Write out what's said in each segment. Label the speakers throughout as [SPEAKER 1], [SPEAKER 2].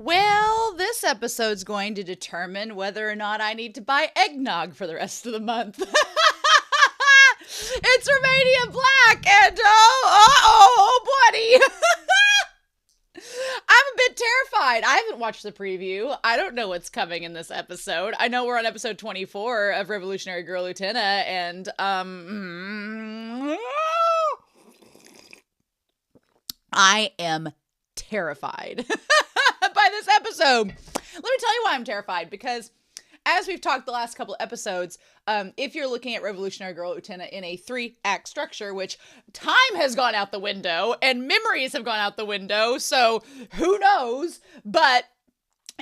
[SPEAKER 1] Well, this episode's going to determine whether or not I need to buy eggnog for the rest of the month. It's Romania Black, and buddy. I'm a bit terrified. I haven't watched the preview. I don't know what's coming in this episode. I know we're on episode 24 of Revolutionary Girl Utena, and I am terrified by this episode. Let me tell you why I'm terrified, because as we've talked the last couple of episodes, if you're looking at Revolutionary Girl Utena in a 3-act structure, which time has gone out the window and memories have gone out the window, so who knows, but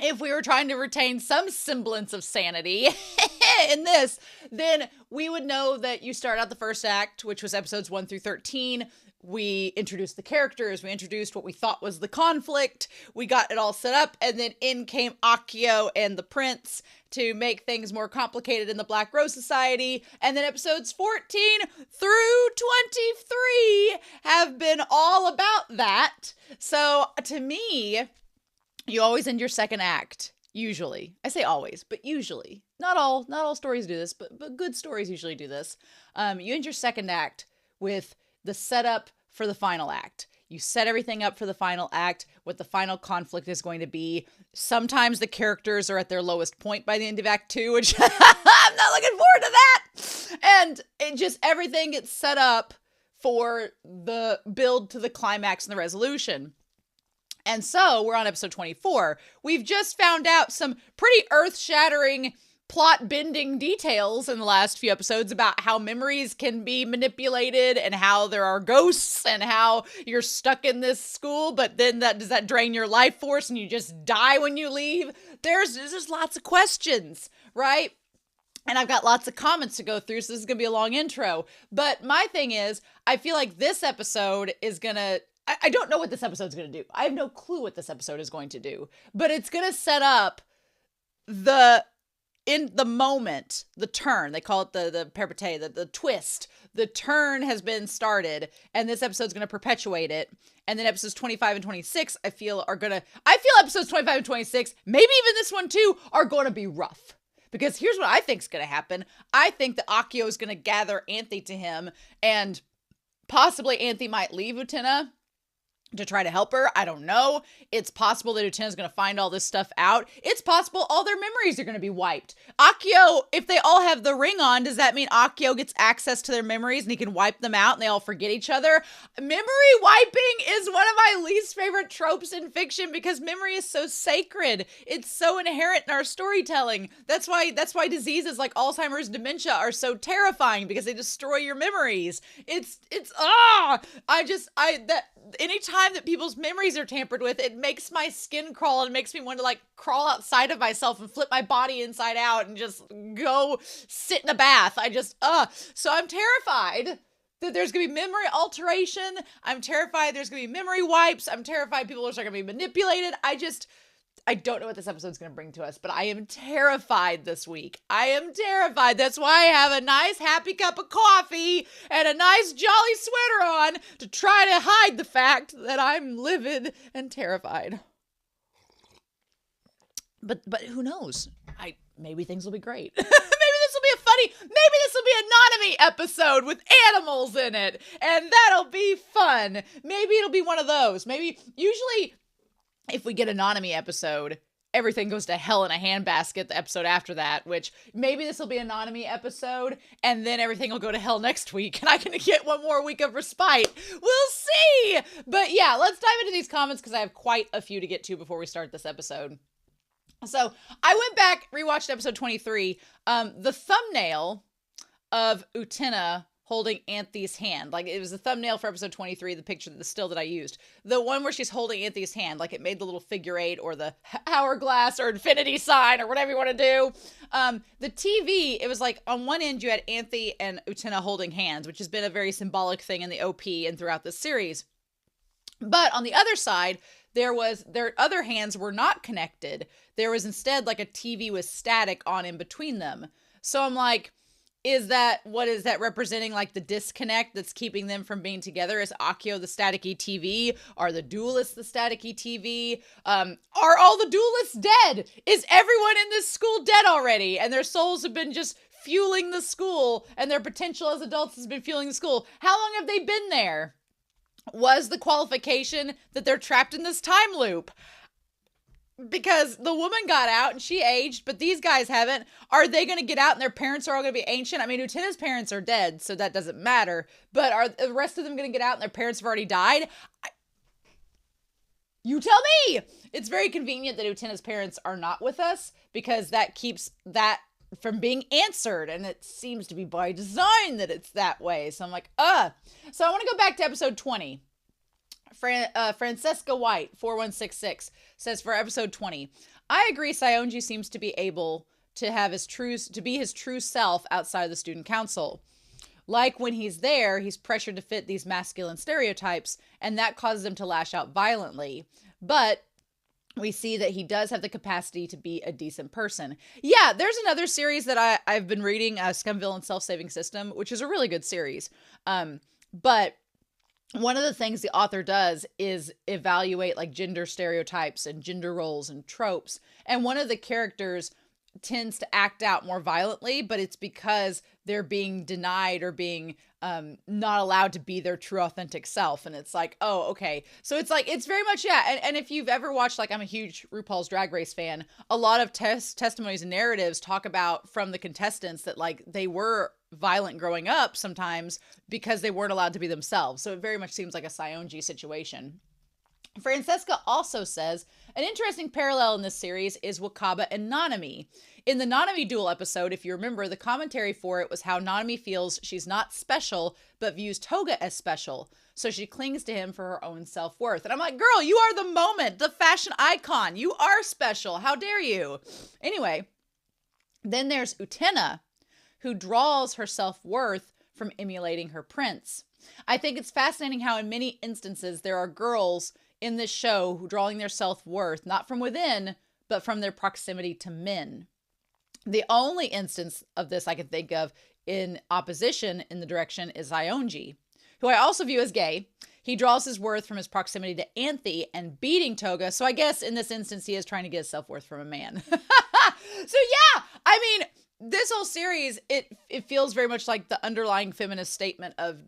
[SPEAKER 1] if we were trying to retain some semblance of sanity in this, then we would know that you start out the first act, which was episodes 1 through 13. We introduced the characters, we introduced what we thought was the conflict, we got it all set up, and then in came Akio and the prince to make things more complicated in the Black Rose Society, and then episodes 14 through 23 have been all about that. So, to me, you always end your second act, usually. I say always, but usually. Not all stories do this, but good stories usually do this. You end your second act with the setup for the final act. You set everything up for the final act, what the final conflict is going to be. Sometimes the characters are at their lowest point by the end of Act 2, which I'm not looking forward to that. And it just, everything gets set up for the build to the climax and the resolution. And so we're on episode 24. We've just found out some pretty earth-shattering plot-bending details in the last few episodes about how memories can be manipulated and how there are ghosts and how you're stuck in this school, but then does that drain your life force and you just die when you leave? There's just lots of questions, right? And I've got lots of comments to go through, so this is going to be a long intro. But my thing is, I feel like this episode is going to... I don't know what this episode's going to do. I have no clue what this episode is going to do. But it's going to set up in the moment, the turn, they call it the perpétuité, the twist, the turn has been started, and this episode's going to perpetuate it. And then episodes 25 and 26, I feel episodes 25 and 26, maybe even this one too, are going to be rough. Because here's what I think is going to happen. I think that Akio is going to gather Anthe to him, and possibly Anthe might leave Utena to try to help her. I don't know. It's possible that Utena's going to find all this stuff out. It's possible all their memories are going to be wiped. Akio, if they all have the ring on, does that mean Akio gets access to their memories and he can wipe them out and they all forget each other? Memory wiping is one of my least favorite tropes in fiction because memory is so sacred. It's so inherent in our storytelling. That's why diseases like Alzheimer's, dementia are so terrifying, because they destroy your memories. Anytime that people's memories are tampered with, it makes my skin crawl and it makes me want to like crawl outside of myself and flip my body inside out and just go sit in a bath. So I'm terrified that there's going to be memory alteration. I'm terrified there's going to be memory wipes. I'm terrified people are going to be manipulated. I don't know what this episode's going to bring to us, but I am terrified this week. I am terrified. That's why I have a nice happy cup of coffee and a nice jolly sweater on to try to hide the fact that I'm livid and terrified. But who knows? Maybe things will be great. Maybe this will be a Nanami episode with animals in it, and that'll be fun. Maybe it'll be one of those. Usually if we get a Nanami episode, everything goes to hell in a handbasket the episode after that, which maybe this will be a Nanami episode, and then everything will go to hell next week, and I can get one more week of respite. We'll see! But yeah, let's dive into these comments, because I have quite a few to get to before we start this episode. So, I went back, rewatched episode 23. The thumbnail of Utena holding Anthe's hand. Like, it was the thumbnail for episode 23, the still that I used. The one where she's holding Anthe's hand, like it made the little figure 8 or the hourglass or infinity sign or whatever you want to do. The TV, it was like on one end you had Anthe and Utena holding hands, which has been a very symbolic thing in the OP and throughout the series. But on the other side, their other hands were not connected. There was instead like a TV with static on in between them. So I'm like, Is that, what is that representing, like the disconnect that's keeping them from being together? Is Akio the static ETV? Are the duelists the static ETV? Are all the duelists dead? Is everyone in this school dead already? And their souls have been just fueling the school, and their potential as adults has been fueling the school. How long have they been there? Was the qualification that they're trapped in this time loop? Because the woman got out and she aged, but these guys haven't. Are they going to get out and their parents are all going to be ancient? I mean, Utena's parents are dead, so that doesn't matter. But are the rest of them going to get out and their parents have already died? You tell me! It's very convenient that Utena's parents are not with us, because that keeps that from being answered. And it seems to be by design that it's that way. So I'm like, So I want to go back to episode 20. Francesca White 4166 says for episode 20, I agree Saionji seems to be able to have be his true self outside of the student council. Like when he's there, he's pressured to fit these masculine stereotypes, and that causes him to lash out violently. But we see that he does have the capacity to be a decent person. Yeah, there's another series that I've been reading, Scumville and Self-Saving System, which is a really good series. But one of the things the author does is evaluate like gender stereotypes and gender roles and tropes. And one of the characters tends to act out more violently, but it's because they're being denied or being not allowed to be their true authentic self. And it's like, oh, okay. So it's like, it's very much, yeah. And if you've ever watched, like, I'm a huge RuPaul's Drag Race fan, a lot of testimonies and narratives talk about from the contestants that like they were violent growing up sometimes because they weren't allowed to be themselves. So it very much seems like a Saionji situation. Francesca also says, an interesting parallel in this series is Wakaba and Nanami. In the Nanami duel episode, if you remember, the commentary for it was how Nanami feels she's not special, but views Toga as special. So she clings to him for her own self-worth. And I'm like, girl, you are the moment, the fashion icon. You are special. How dare you? Anyway, then there's Utena, who draws her self-worth from emulating her prince. I think it's fascinating how in many instances there are girls in this show who drawing their self-worth, not from within, but from their proximity to men. The only instance of this I can think of in opposition in the direction is Saionji, who I also view as gay. He draws his worth from his proximity to Anthe and beating Toga. So I guess in this instance, he is trying to get his self-worth from a man. So yeah, I mean, this whole series, it feels very much like the underlying feminist statement of,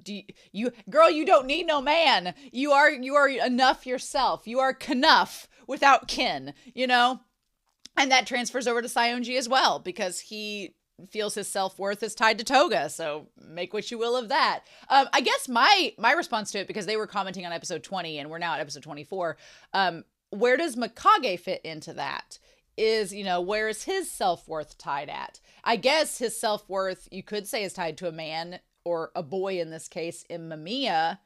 [SPEAKER 1] girl, you don't need no man. You are enough yourself. You are knuff without kin, you know? And that transfers over to Saionji as well, because he feels his self-worth is tied to Toga. So make what you will of that. I guess my response to it, because they were commenting on episode 20 and we're now at episode 24. Where does Mikage fit into that? Is, you know, where is his self-worth tied at? I guess his self-worth, you could say, is tied to a man, or a boy in this case, in Mamiya.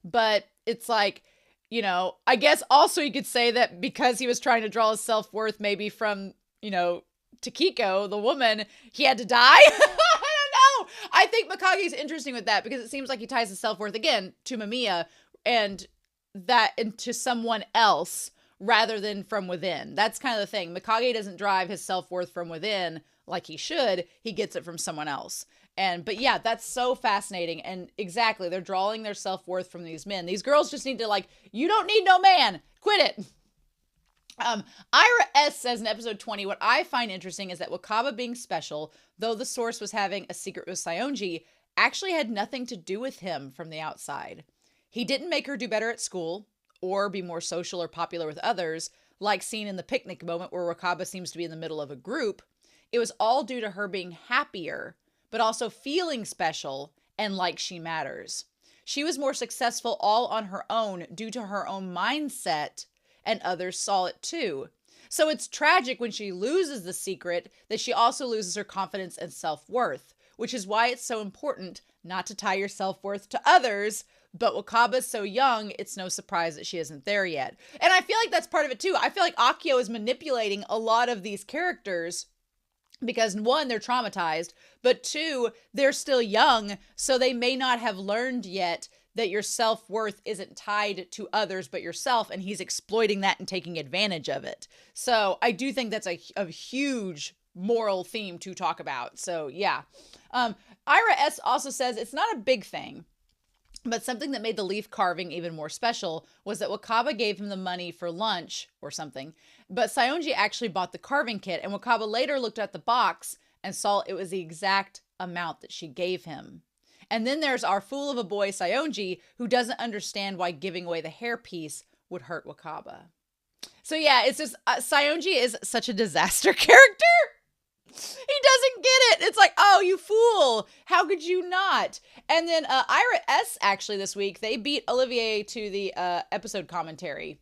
[SPEAKER 1] But it's like, you know, I guess also you could say that because he was trying to draw his self-worth maybe from, you know, Takiko, the woman, he had to die. I don't know. I think Mikage's interesting with that, because it seems like he ties his self-worth again to Mamiya and to someone else, rather than from within. That's kind of the thing. Mikage doesn't drive his self-worth from within like he should. He gets it from someone else. But yeah, that's so fascinating. And exactly, they're drawing their self-worth from these men. These girls just need to, like, you don't need no man. Quit it. Ira S. says in episode 20, what I find interesting is that Wakaba being special, though the source was having a secret with Saionji, actually had nothing to do with him from the outside. He didn't make her do better at school, or be more social or popular with others, like seen in the picnic moment where Wakaba seems to be in the middle of a group. It was all due to her being happier, but also feeling special and like she matters. She was more successful all on her own due to her own mindset, and others saw it too. So it's tragic when she loses the secret that she also loses her confidence and self-worth, which is why it's so important not to tie your self-worth to others. But Wakaba's so young, it's no surprise that she isn't there yet. And I feel like that's part of it too. I feel like Akio is manipulating a lot of these characters because, one, they're traumatized, but two, they're still young, so they may not have learned yet that your self-worth isn't tied to others but yourself, and he's exploiting that and taking advantage of it. So I do think that's a huge moral theme to talk about. So yeah. Ira S. also says it's not a big thing, but something that made the leaf carving even more special was that Wakaba gave him the money for lunch or something, but Saionji actually bought the carving kit, and Wakaba later looked at the box and saw it was the exact amount that she gave him. And then there's our fool of a boy Saionji, who doesn't understand why giving away the hairpiece would hurt Wakaba. So yeah, it's just, Saionji is such a disaster character. He doesn't get it. It's like, oh, you fool. How could you not? And then Ira S. actually this week, they beat Olivier to the episode commentary.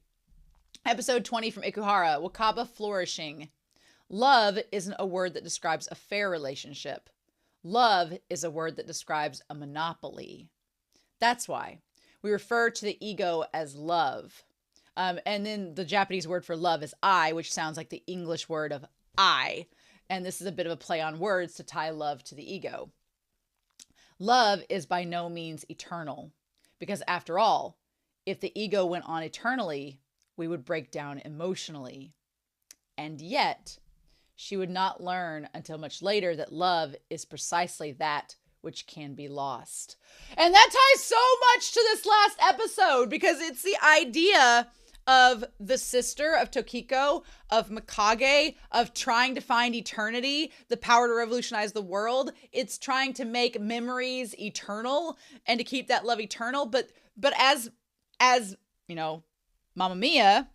[SPEAKER 1] Episode 20 from Ikuhara, Wakaba flourishing. Love isn't a word that describes a fair relationship. Love is a word that describes a monopoly. That's why we refer to the ego as love. And then the Japanese word for love is I, which sounds like the English word of I. And this is a bit of a play on words to tie love to the ego. Love is by no means eternal, because after all, if the ego went on eternally, we would break down emotionally. And yet, she would not learn until much later that love is precisely that which can be lost. And that ties so much to this last episode, because it's the idea of the sister of Tokiko, of Mikage, of trying to find eternity, the power to revolutionize the world. It's trying to make memories eternal and to keep that love eternal. But as you know, Mamiya,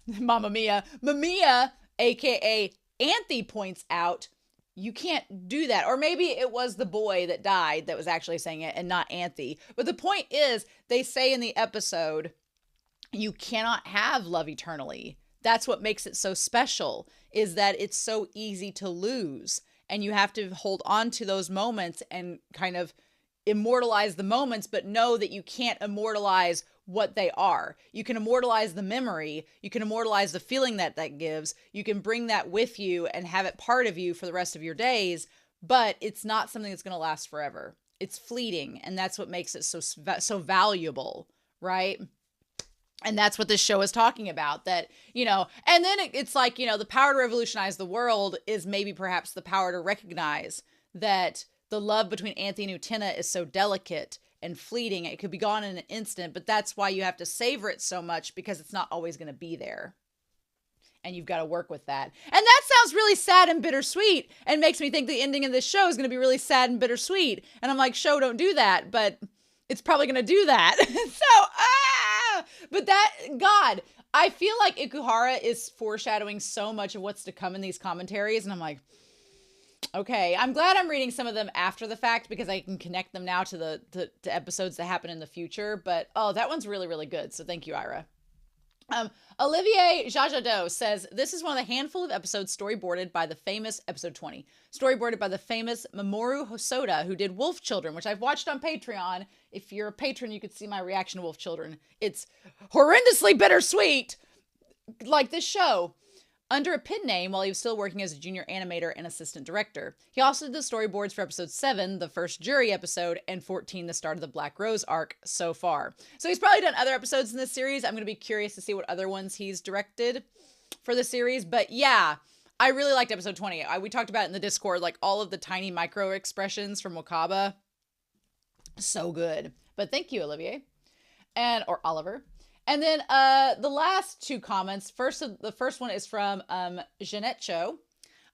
[SPEAKER 1] aka Anthe points out, you can't do that. Or maybe it was the boy that died that was actually saying it and not Anthe. But the point is, they say in the episode, you cannot have love eternally. That's what makes it so special, is that it's so easy to lose. And you have to hold on to those moments and kind of immortalize the moments, but know that you can't immortalize what they are. You can immortalize the memory. You can immortalize the feeling that gives. You can bring that with you and have it part of you for the rest of your days, but it's not something that's going to last forever. It's fleeting, and that's what makes it so valuable, right? And that's what this show is talking about, that, you know, and then it's like, you know, the power to revolutionize the world is maybe perhaps the power to recognize that the love between Anthe and Utena is so delicate and fleeting. It could be gone in an instant, but that's why you have to savor it so much, because it's not always going to be there. And you've got to work with that. And that sounds really sad and bittersweet, and makes me think the ending of this show is going to be really sad and bittersweet. And I'm like, show, don't do that. But it's probably going to do that. But that, God, I feel like Ikuhara is foreshadowing so much of what's to come in these commentaries. And I'm like, okay, I'm glad I'm reading some of them after the fact, because I can connect them now to the episodes that happen in the future. But, oh, that one's really, really good. So thank you, Ira. Olivier Jajado says, this is one of the handful of episodes storyboarded by the famous, episode 20, storyboarded by the famous Mamoru Hosoda, who did Wolf Children, which I've watched on Patreon. If you're a patron, you could see my reaction to Wolf Children. It's horrendously bittersweet, like this show, under a pen name while he was still working as a junior animator and assistant director. He also did the storyboards for episode 7, the first jury episode, and 14, the start of the Black Rose arc so far. So he's probably done other episodes in this series. I'm going to be curious to see what other ones he's directed for the series. But yeah, I really liked episode 20. We talked about it in the Discord, like all of the tiny micro expressions from Wakaba. So good. But thank you, Olivier. Or Oliver. And then the last two comments. The first one is from Jeanette Cho.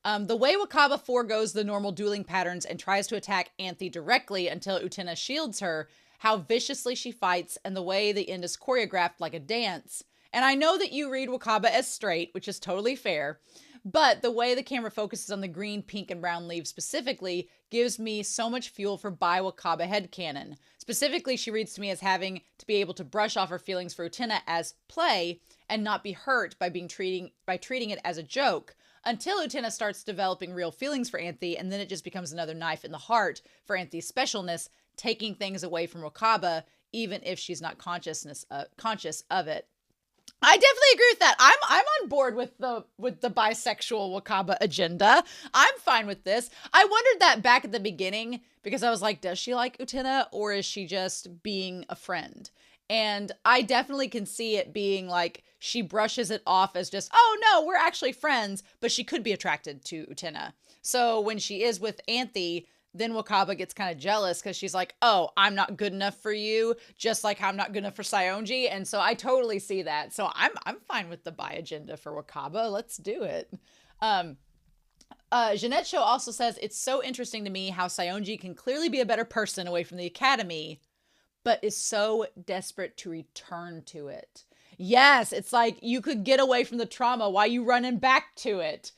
[SPEAKER 1] The way Wakaba foregoes the normal dueling patterns and tries to attack Anthe directly until Utena shields her, how viciously she fights, and the way the end is choreographed like a dance. And I know that you read Wakaba as straight, which is totally fair, but the way the camera focuses on the green, pink, and brown leaves specifically gives me so much fuel for Bai Wakaba headcanon. Specifically, she reads to me as having to be able to brush off her feelings for Utena as play and not be hurt by treating it as a joke, until Utena starts developing real feelings for Anthe, and then it just becomes another knife in the heart for Anthe's specialness, taking things away from Wakaba, even if she's not conscious of it. I definitely agree with that. I'm on board with the bisexual Wakaba agenda. I'm fine with this. I wondered that back at the beginning, because I was like, does she like Utena, or is she just being a friend? And I definitely can see it being like she brushes it off as just, oh no, we're actually friends, but she could be attracted to Utena. So when she is with Anthe, then Wakaba gets kind of jealous because she's like, oh, I'm not good enough for you, just like I'm not good enough for Saionji. And so I totally see that. So I'm fine with the bi agenda for Wakaba. Let's do it. Jeanette Show also says, it's so interesting to me how Saionji can clearly be a better person away from the academy, but is so desperate to return to it. Yes, it's like you could get away from the trauma. Why are you running back to it?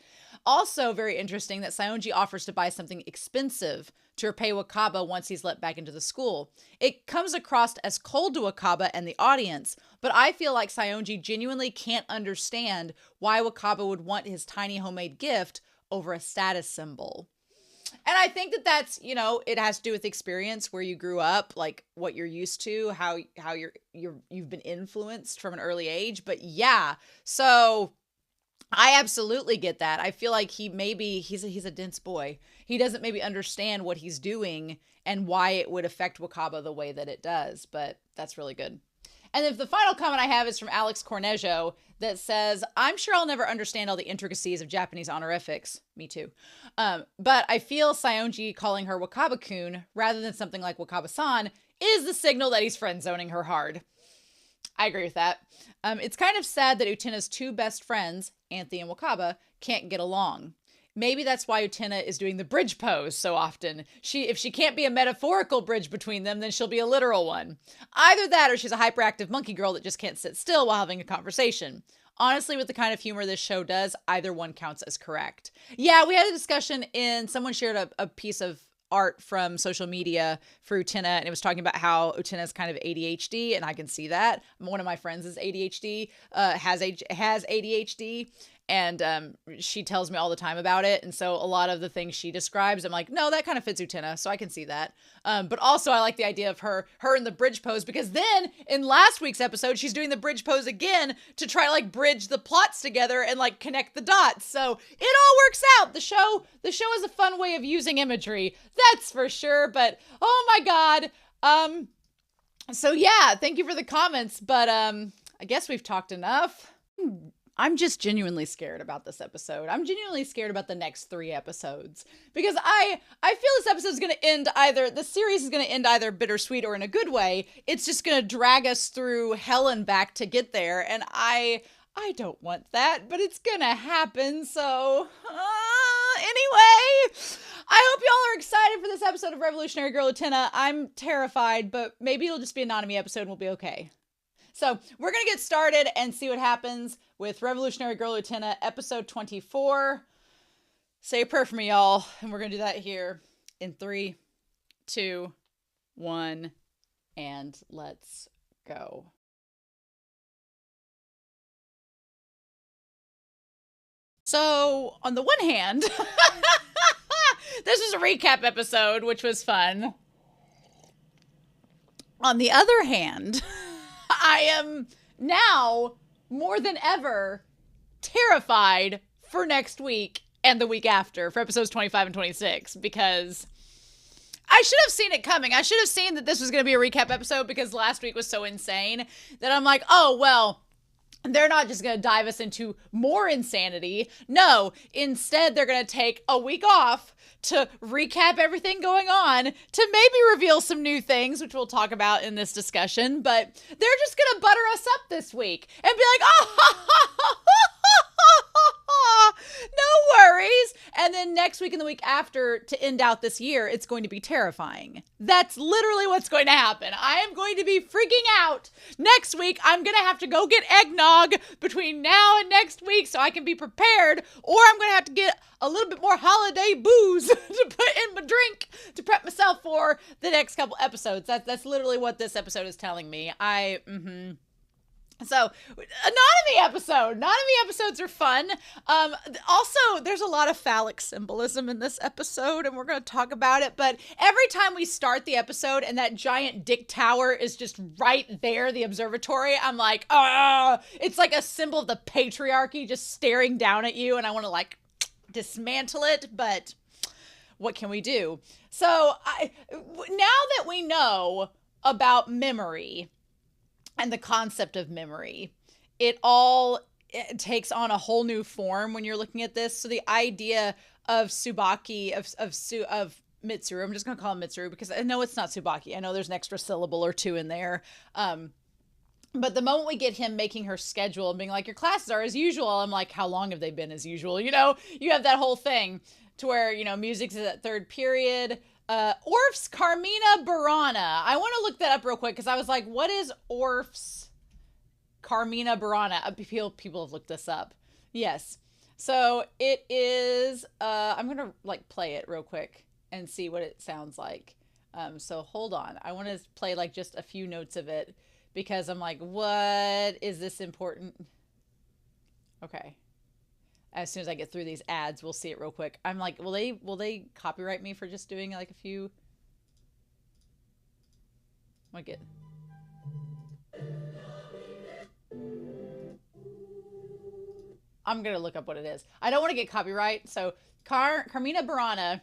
[SPEAKER 1] Also very interesting that Saionji offers to buy something expensive to repay Wakaba once he's let back into the school. It comes across as cold to Wakaba and the audience, but I feel like Saionji genuinely can't understand why Wakaba would want his tiny homemade gift over a status symbol. And I think that that's, you know, it has to do with experience, where you grew up, like what you're used to, how you've been influenced from an early age. But yeah, so I absolutely get that. I feel like he's a dense boy. He doesn't maybe understand what he's doing and why it would affect Wakaba the way that it does. But that's really good. And then the final comment I have is from Alex Cornejo that says, I'm sure I'll never understand all the intricacies of Japanese honorifics. Me too. But I feel Saionji calling her Wakaba-kun rather than something like Wakaba-san is the signal that he's friend-zoning her hard. I agree with that. It's kind of sad that Utena's two best friends, Anthy and Wakaba, can't get along. Maybe that's why Utena is doing the bridge pose so often. If she can't be a metaphorical bridge between them, then she'll be a literal one. Either that or she's a hyperactive monkey girl that just can't sit still while having a conversation. Honestly, with the kind of humor this show does, either one counts as correct. Yeah, we had a discussion someone shared a piece of art from social media for Utena, and it was talking about how Utena is kind of ADHD, and I can see that. One of my friends is ADHD, has ADHD, and she tells me all the time about it. And so a lot of the things she describes, I'm like, no, that kind of fits Utena, so I can see that. But also I like the idea of her in the bridge pose, because then in last week's episode, she's doing the bridge pose again to try to like bridge the plots together and like connect the dots. So it all works out. The show is a fun way of using imagery, that's for sure. But oh my God. So yeah, thank you for the comments, but I guess we've talked enough. I'm just genuinely scared about this episode. I'm genuinely scared about the next 3 episodes, because I feel this episode is going to end the series is going to end either bittersweet or in a good way. It's just going to drag us through hell and back to get there. And I don't want that, but it's going to happen. So anyway, I hope y'all are excited for this episode of Revolutionary Girl Utena. I'm terrified, but maybe it'll just be a Nanami episode and we'll be okay. So we're going to get started and see what happens with Revolutionary Girl Utena episode 24. Say a prayer for me, y'all. And we're going to do that here in 3, 2, 1, and let's go. So on the one hand, this is a recap episode, which was fun. On the other hand, I am now more than ever terrified for next week and the week after, for episodes 25 and 26, because I should have seen it coming. I should have seen that this was going to be a recap episode, because last week was so insane that I'm like, oh, well, they're not just going to dive us into more insanity. No, instead they're going to take a week off to recap everything going on, to maybe reveal some new things, which we'll talk about in this discussion. But they're just going to butter us up this week and be like, no worries. And then next week and the week after, to end out this year, it's going to be terrifying. That's literally what's going to happen. I am going to be freaking out. Next week, I'm going to have to go get eggnog between now and next week so I can be prepared, or I'm going to have to get a little bit more holiday booze to put in my drink to prep myself for the next couple episodes. That's literally what this episode is telling me. So, Nanami episode. Nanami episodes are fun. Also, there's a lot of phallic symbolism in this episode, and we're going to talk about it. But every time we start the episode and that giant dick tower is just right there, the observatory, I'm like, it's like a symbol of the patriarchy just staring down at you, and I want to like dismantle it, but what can we do? So, now that we know about memory and the concept of memory, it takes on a whole new form when you're looking at this. So the idea of Tsubaki, of Mitsuru. I'm just going to call him Mitsuru because I know it's not Tsubaki. I know there's an extra syllable or two in there. But the moment we get him making her schedule and being like, your classes are as usual, I'm like, how long have they been as usual? You know, you have that whole thing to where, you know, music's at third period. Orff's Carmina Burana. I want to look that up real quick because I was like, what is Orff's Carmina Burana? People have looked this up. Yes. So it is, I'm going to like play it real quick and see what it sounds like. So hold on. I want to play like just a few notes of it because I'm like, what is this important? Okay. As soon as I get through these ads, we'll see it real quick. I'm like, will they copyright me for just doing like a few? Like it. I'm going to look up what it is. I don't want to get copyright. So Carmina Burana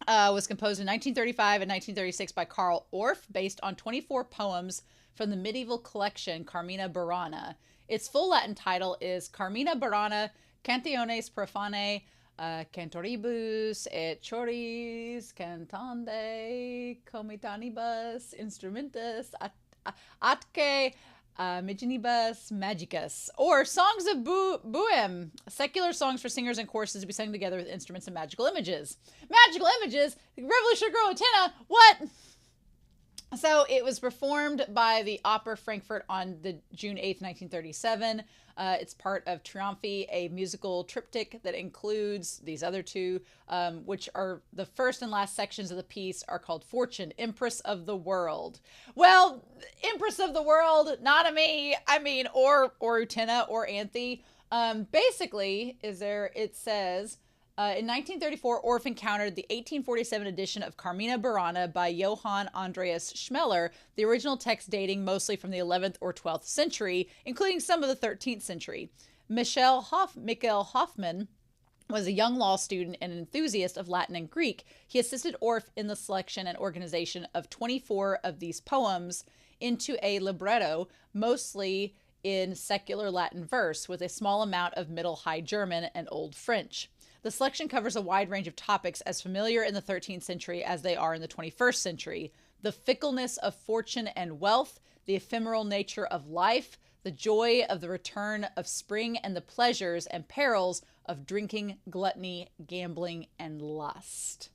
[SPEAKER 1] was composed in 1935 and 1936 by Karl Orff, based on 24 poems from the medieval collection Carmina Burana. Its full Latin title is Carmina Burana Cantiones Profane Cantoribus et Choris Cantande Comitanibus Instrumentus Atque Migenibus Magicus, or Songs of Bohème, secular songs for singers and choruses to be sung together with instruments and magical images. Magical images? Revolutionary Girl Utena? What? So it was performed by the Opera Frankfurt on the June 8th, 1937. It's part of Triumphi, a musical triptych that includes these other two, which are the first and last sections of the piece are called Fortune, Empress of the World. Well, Empress of the World, Nanami, or Utena or Anthe. Basically, it says... in 1934, Orff encountered the 1847 edition of Carmina Burana by Johann Andreas Schmeller, the original text dating mostly from the 11th or 12th century, including some of the 13th century. Michael Hoffman was a young law student and an enthusiast of Latin and Greek. He assisted Orff in the selection and organization of 24 of these poems into a libretto, mostly in secular Latin verse, with a small amount of Middle High German and Old French. The selection covers a wide range of topics as familiar in the 13th century as they are in the 21st century. The fickleness of fortune and wealth, the ephemeral nature of life, the joy of the return of spring, and the pleasures and perils of drinking, gluttony, gambling, and lust.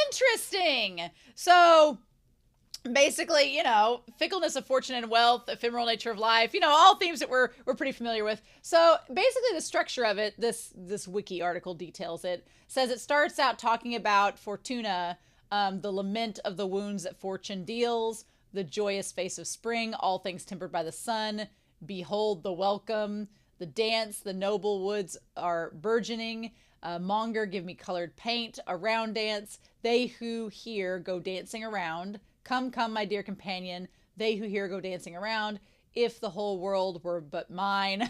[SPEAKER 1] Interesting! So... basically, you know, fickleness of fortune and wealth, ephemeral nature of life, you know, all themes that we're pretty familiar with. So basically the structure of it, this wiki article details it, says it starts out talking about Fortuna, the lament of the wounds that fortune deals, the joyous face of spring, all things tempered by the sun, behold the welcome, the dance, the noble woods are burgeoning, monger, give me colored paint, a round dance, they who here go dancing around, come, come, my dear companion, they who here go dancing around, if the whole world were but mine.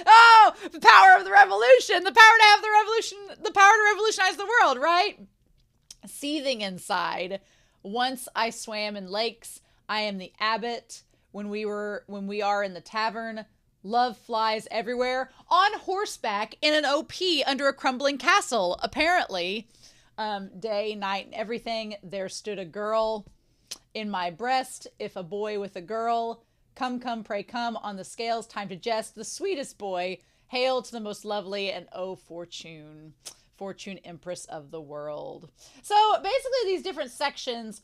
[SPEAKER 1] Oh, the power of the revolution, the power to have the revolution, the power to revolutionize the world, right? Seething inside. Once I swam in lakes, I am the abbot. When we are in the tavern, love flies everywhere, on horseback in an OP under a crumbling castle, apparently. Day, night, and everything. There stood a girl in my breast. If a boy with a girl, come, come, pray come, on the scales, time to jest. The sweetest boy, hail to the most lovely, and oh, Fortune, Fortune, Empress of the world. So basically these different sections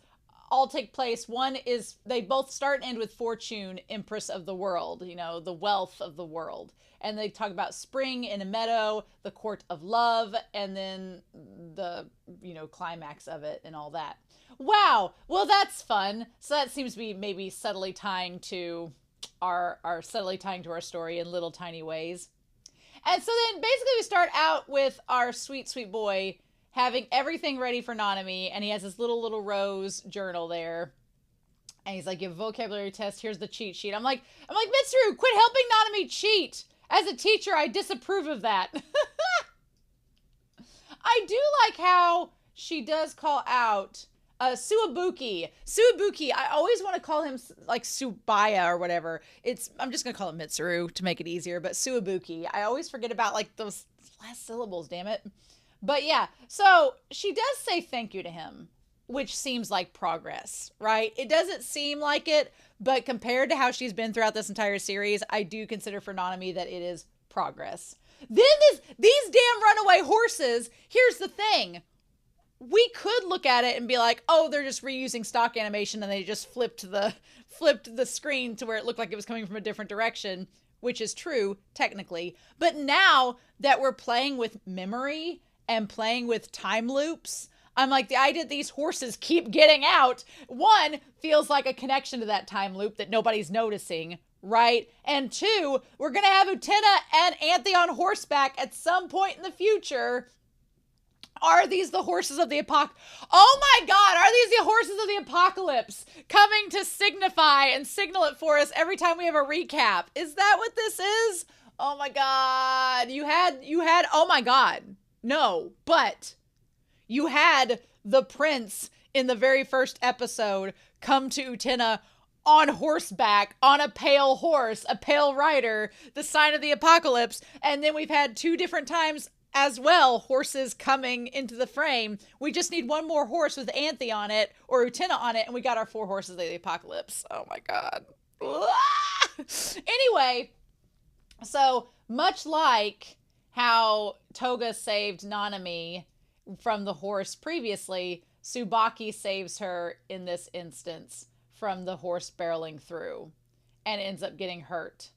[SPEAKER 1] all take place. One is, they both start and end with Fortune, Empress of the world, you know, the wealth of the world. And they talk about spring in a meadow, the court of love, and then the, you know, climax of it and all that. Wow. Well, that's fun. So that seems to be maybe subtly tying to our story in little tiny ways. And so then basically we start out with our sweet, sweet boy having everything ready for Nanami, and he has his little rose journal there. And he's like, you have a vocabulary test, here's the cheat sheet. I'm like, Mitsuru, quit helping Nanami cheat. As a teacher, I disapprove of that. I do like how she does call out Suwabuki. Suwabuki, I always want to call him like Subaya or whatever. I'm just going to call him Mitsuru to make it easier, but Suwabuki. I always forget about like those last syllables, damn it. But yeah, so she does say thank you to him, which seems like progress, right? It doesn't seem like it, but compared to how she's been throughout this entire series, I do consider for Nanami that it is progress. Then these damn runaway horses, here's the thing. We could look at it and be like, oh, they're just reusing stock animation and they just flipped the screen to where it looked like it was coming from a different direction, which is true technically. But now that we're playing with memory and playing with time loops, I'm like, the idea that these horses keep getting out, one, feels like a connection to that time loop that nobody's noticing, right? And two, we're going to have Utena and Anthe on horseback at some point in the future. Are these the horses of the apocalypse? Oh my God, are these the horses of the apocalypse coming to signify and signal it for us every time we have a recap? Is that what this is? Oh my God, you had, oh my God, no, but you had the prince in the very first episode come to Utena on horseback, on a pale horse, a pale rider, the sign of the apocalypse. And then we've had 2 different times as well, horses coming into the frame. We just need one more horse with Anthe on it or Utena on it, and we got our 4 horses of the apocalypse. Oh my God. Anyway, so much like how Toga saved Nanami from the horse previously, Tsubaki saves her in this instance from the horse barreling through and ends up getting hurt.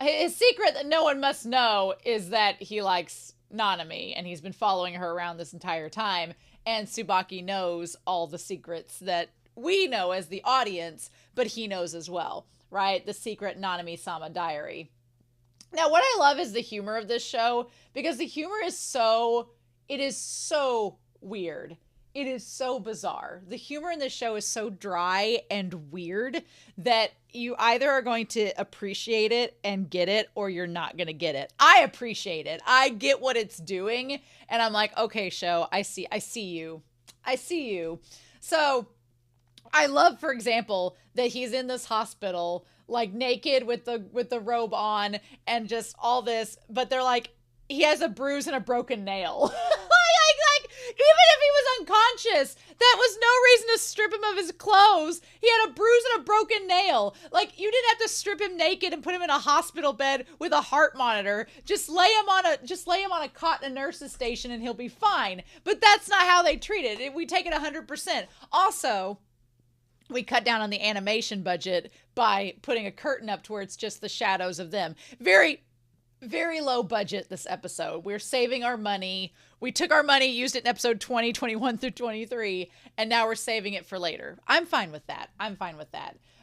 [SPEAKER 1] His secret that no one must know is that he likes Nanami, and he's been following her around this entire time, and Tsubaki knows all the secrets that we know as the audience, but he knows as well, right? The secret Nanami-sama diary. Now, what I love is the humor of this show, because the humor is so weird. It is so bizarre. The humor in this show is so dry and weird that you either are going to appreciate it and get it, or you're not going to get it. I appreciate it. I get what it's doing. And I'm like, okay, show, I see you. So I love, for example, that he's in this hospital, like naked with the robe on and just all this, but they're like, he has a bruise and a broken nail. Even if he was unconscious, that was no reason to strip him of his clothes. He had a bruise and a broken nail. Like, you didn't have to strip him naked and put him in a hospital bed with a heart monitor. Just lay him on a cot in a nurse's station and he'll be fine. But that's not how they treat it. We take it 100%. Also, we cut down on the animation budget by putting a curtain up to where it's just the shadows of them. Very, very low budget this episode. We're saving our money. We took our money, used it in episode 20, 21 through 23, and now we're saving it for later. I'm fine with that.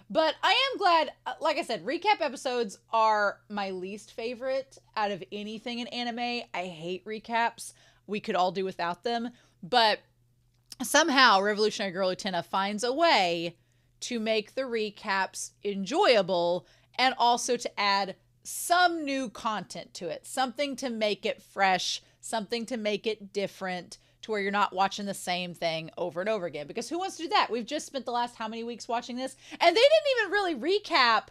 [SPEAKER 1] But I am glad, like I said, recap episodes are my least favorite out of anything in anime. I hate recaps. We could all do without them. But somehow Revolutionary Girl Utena finds a way to make the recaps enjoyable and also to add some new content to it. Something to make it fresh, something to make it different, to where you're not watching the same thing over and over again. Because who wants to do that? We've just spent the last how many weeks watching this? And they didn't even really recap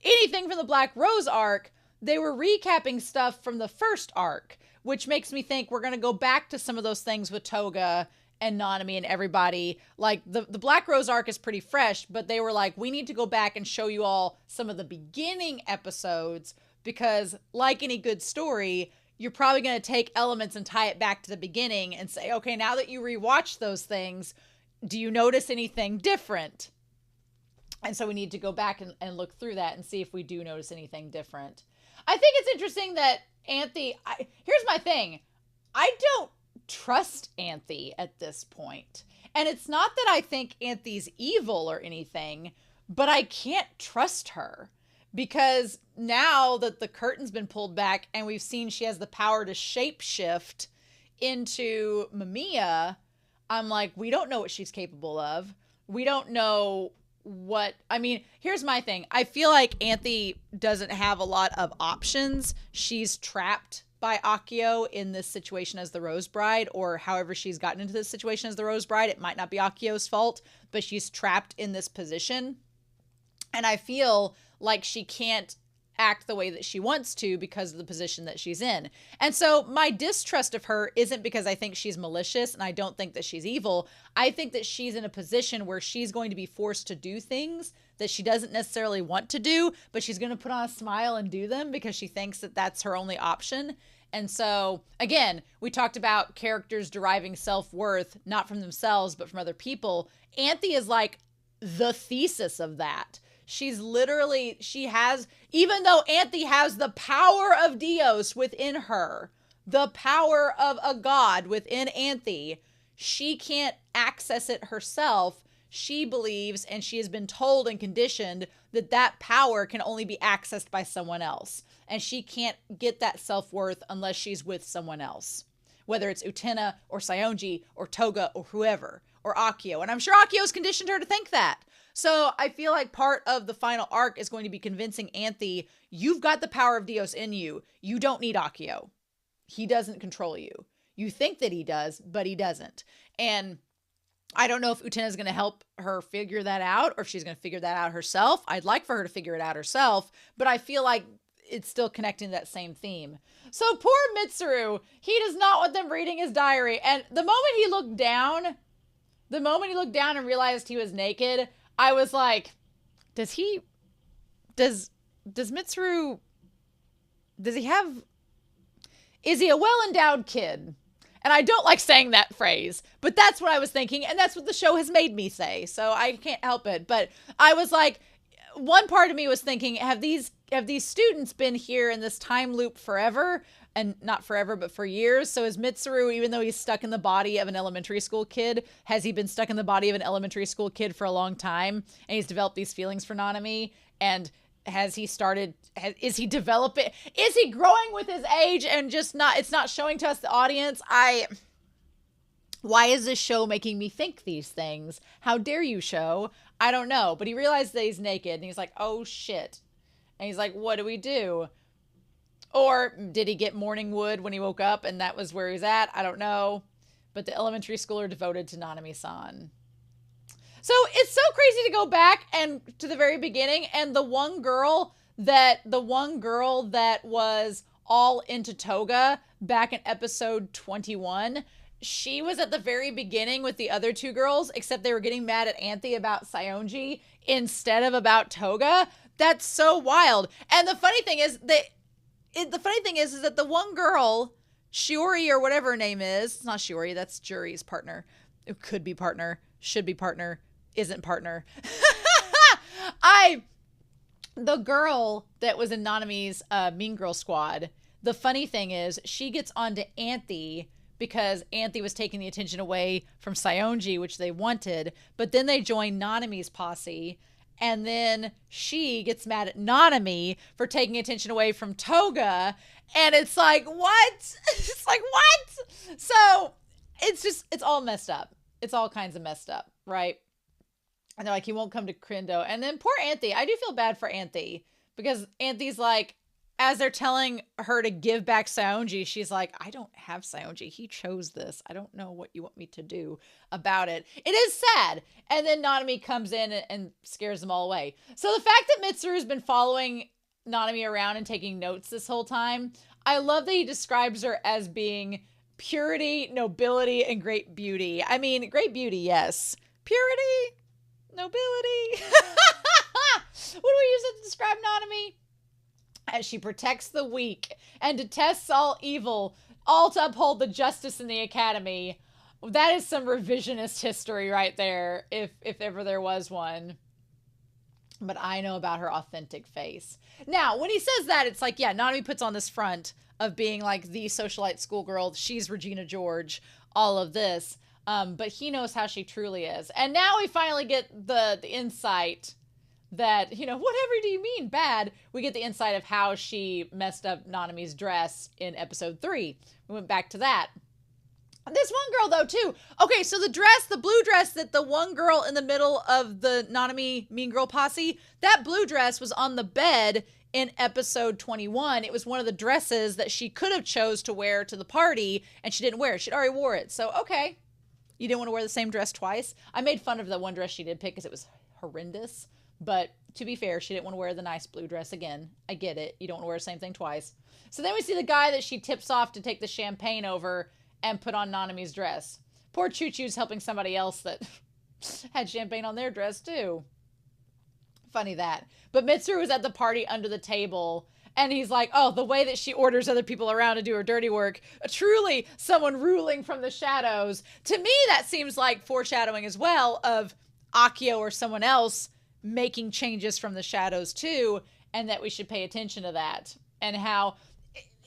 [SPEAKER 1] anything from the Black Rose arc. They were recapping stuff from the first arc, which makes me think we're going to go back to some of those things with Toga and Nanami and everybody. Like, the Black Rose arc is pretty fresh, but they were like, we need to go back and show you all some of the beginning episodes, because like any good story, you're probably going to take elements and tie it back to the beginning and say, okay, now that you rewatch those things, do you notice anything different? And so we need to go back and look through that and see if we do notice anything different. I think it's interesting that Anthe, here's my thing. I don't trust Anthe at this point. And it's not that I think Anthe's evil or anything, but I can't trust her. Because now that the curtain's been pulled back and we've seen she has the power to shapeshift into Mamiya, I'm like, we don't know what she's capable of. We don't know what, I mean, here's my thing. I feel like Anthe doesn't have a lot of options. She's trapped by Akio in this situation as the Rose Bride, or however she's gotten into this situation as the Rose Bride. It might not be Akio's fault, but she's trapped in this position. And I feel like she can't act the way that she wants to because of the position that she's in. And so my distrust of her isn't because I think she's malicious and I don't think that she's evil. I think that she's in a position where she's going to be forced to do things that she doesn't necessarily want to do, but she's going to put on a smile and do them because she thinks that that's her only option. And so, again, we talked about characters deriving self-worth, not from themselves, but from other people. Anthe is like the thesis of that. She's literally, even though Anthe has the power of Dios within her, the power of a god within Anthe, she can't access it herself. She believes, and she has been told and conditioned, that that power can only be accessed by someone else. And she can't get that self-worth unless she's with someone else. Whether it's Utena or Saionji or Toga or whoever, or Akio. And I'm sure Akio's conditioned her to think that. So I feel like part of the final arc is going to be convincing Anthe, you've got the power of Dios in you. You don't need Akio. He doesn't control you. You think that he does, but he doesn't. And I don't know if Utena is going to help her figure that out or if she's going to figure that out herself. I'd like for her to figure it out herself, but I feel like it's still connecting to that same theme. So poor Mitsuru, he does not want them reading his diary. And the moment he looked down and realized he was naked, I was like, does Mitsuru, is he a well-endowed kid? And I don't like saying that phrase, but that's what I was thinking. And that's what the show has made me say. So I can't help it. But I was like, one part of me was thinking, have these students been here in this time loop forever? And not forever, but for years. So is Mitsuru, even though he's stuck in the body of an elementary school kid, has he been stuck in the body of an elementary school kid for a long time? And he's developed these feelings for Nanami? And is he developing? Is he growing with his age and just it's not showing to us, the audience? Why is this show making me think these things? How dare you, show? I don't know. But he realized that he's naked and he's like, oh shit. And he's like, what do we do? Or did he get morning wood when he woke up and that was where he's at? I don't know. But the elementary schooler devoted to Nanami-san. So it's so crazy to go back and to the very beginning, and the one girl that was all into Toga back in episode 21, she was at the very beginning with the other two girls, except they were getting mad at Anthe about Saionji instead of about Toga. That's so wild. And the funny thing is that the one girl, Shiori or whatever her name is, it's not Shiori, that's Juri's partner. It could be partner, should be partner, isn't partner. The girl that was in Nanami's Mean Girl Squad, the funny thing is she gets onto Anthe because Anthe was taking the attention away from Saionji, which they wanted, but then they join Nanami's posse. And then she gets mad at Nanami for taking attention away from Toga. And it's like, what? It's like, what? So it's all messed up. It's all kinds of messed up, right? And they're like, he won't come to Krindo. And then poor Anthe. I do feel bad for Anthe because Anthe's like, as they're telling her to give back Saionji, she's like, I don't have Saionji. He chose this. I don't know what you want me to do about it. It is sad. And then Nanami comes in and scares them all away. So the fact that Mitsuru has been following Nanami around and taking notes this whole time, I love that he describes her as being purity, nobility, and great beauty. I mean, great beauty, yes. Purity, nobility. What do we use to describe Nanami? As she protects the weak and detests all evil, all to uphold the justice in the academy. That is some revisionist history right there, if ever there was one. But I know about her authentic face. Now, when he says that, it's like, yeah, Nanami puts on this front of being like the socialite schoolgirl. She's Regina George, all of this. But he knows how she truly is. And now we finally get the insight that, whatever do you mean bad? We get the insight of how she messed up Nanami's dress in episode 3. We went back to that. This one girl, though, too. Okay, so the blue dress that the one girl in the middle of the Nanami Mean Girl posse, that blue dress was on the bed in episode 21. It was one of the dresses that she could have chose to wear to the party, and she didn't wear it. She'd already wore it. So, okay. You didn't want to wear the same dress twice? I made fun of the one dress she did pick because it was horrendous. But to be fair, she didn't want to wear the nice blue dress again. I get it. You don't want to wear the same thing twice. So then we see the guy that she tips off to take the champagne over and put on Nanami's dress. Poor Choo Choo's helping somebody else that had champagne on their dress too. Funny that. But Mitsuru was at the party under the table, and he's like, oh, the way that she orders other people around to do her dirty work, truly someone ruling from the shadows. To me, that seems like foreshadowing as well of Akio or someone else making changes from the shadows too, and that we should pay attention to that. And how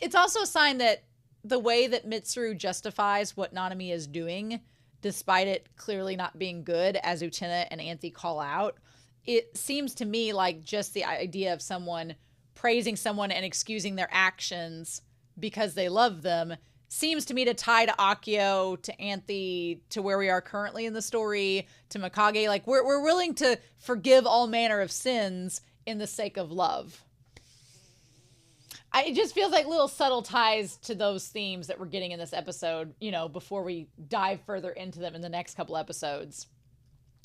[SPEAKER 1] it's also a sign that the way that Mitsuru justifies what Nanami is doing, despite it clearly not being good, as Utena and Anthy call out, it seems to me like just the idea of someone praising someone and excusing their actions because they love them seems to me to tie to Akio, to Anthy, to where we are currently in the story, to Mikage. Like, we're willing to forgive all manner of sins in the sake of love. It just feels like little subtle ties to those themes that we're getting in this episode, you know, before we dive further into them in the next couple episodes.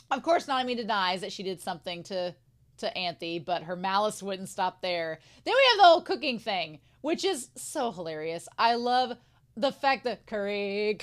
[SPEAKER 1] Of course, Nanami denies that she did something to Anthy, but her malice wouldn't stop there. Then we have the whole cooking thing, which is so hilarious. I love the fact that curry,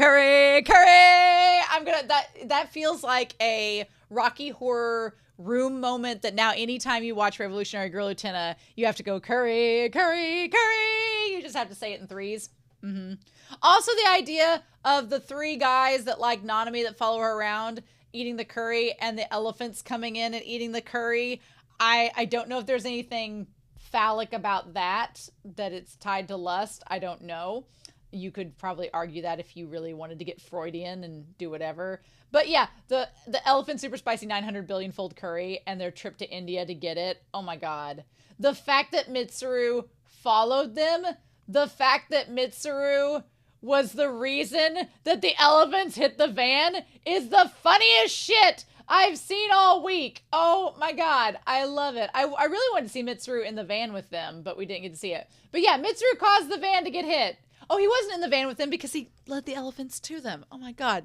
[SPEAKER 1] that feels like a Rocky Horror room moment that now anytime you watch Revolutionary Girl Utena, you have to go curry. You just have to say it in threes. Mm-hmm. Also, the idea of the three guys that like Nanami that follow her around eating the curry and the elephants coming in and eating the curry. I don't know if there's anything phallic about that it's tied to lust. I don't know. You could probably argue that if you really wanted to get Freudian and do whatever. But yeah, the elephant super spicy 900 billion fold curry and their trip to India to get it. Oh my God. The fact that Mitsuru followed them, the fact that Mitsuru was the reason that the elephants hit the van is the funniest shit I've seen all week. Oh my God. I love it. I really wanted to see Mitsuru in the van with them, but we didn't get to see it. But yeah, Mitsuru caused the van to get hit. Oh, he wasn't in the van with them because he led the elephants to them. Oh my God.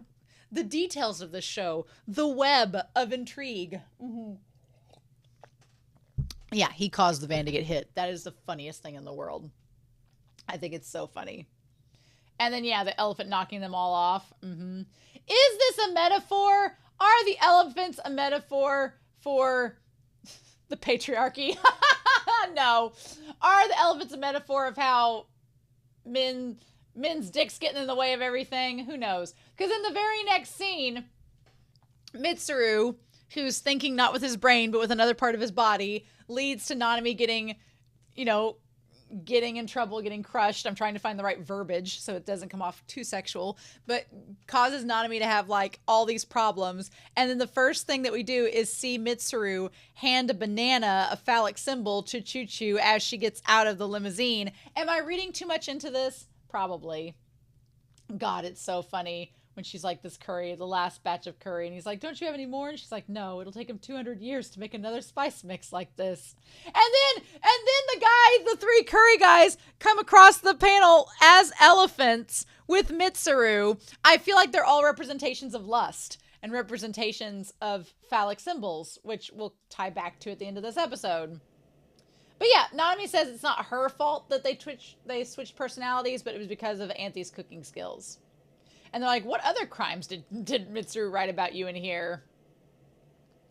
[SPEAKER 1] The details of this show. The web of intrigue. Mm-hmm. Yeah, he caused the van to get hit. That is the funniest thing in the world. I think it's so funny. And then, yeah, the elephant knocking them all off. Mm-hmm. Is this a metaphor? Are the elephants a metaphor for the patriarchy? No. Are the elephants a metaphor of how men's dicks getting in the way of everything? Who knows? Because in the very next scene, Mitsuru, who's thinking not with his brain, but with another part of his body, leads to Nanami getting in trouble, getting crushed. I'm trying to find the right verbiage so it doesn't come off too sexual, but causes Nanami to have like all these problems. And then the first thing that we do is see Mitsuru hand a banana, a phallic symbol, to Choo Choo as she gets out of the limousine. Am I reading too much into this? Probably. God, it's so funny when she's like, this curry, the last batch of curry, and he's like, don't you have any more? And she's like, no, it'll take him 200 years to make another spice mix like this. And then the three curry guys come across the panel as elephants with Mitsuru. I feel like they're all representations of lust and representations of phallic symbols, which we'll tie back to at the end of this episode. But yeah, Nanami says it's not her fault that they switched personalities, but it was because of Anthy's cooking skills. And they're like, what other crimes did Mitsuru write about you in here?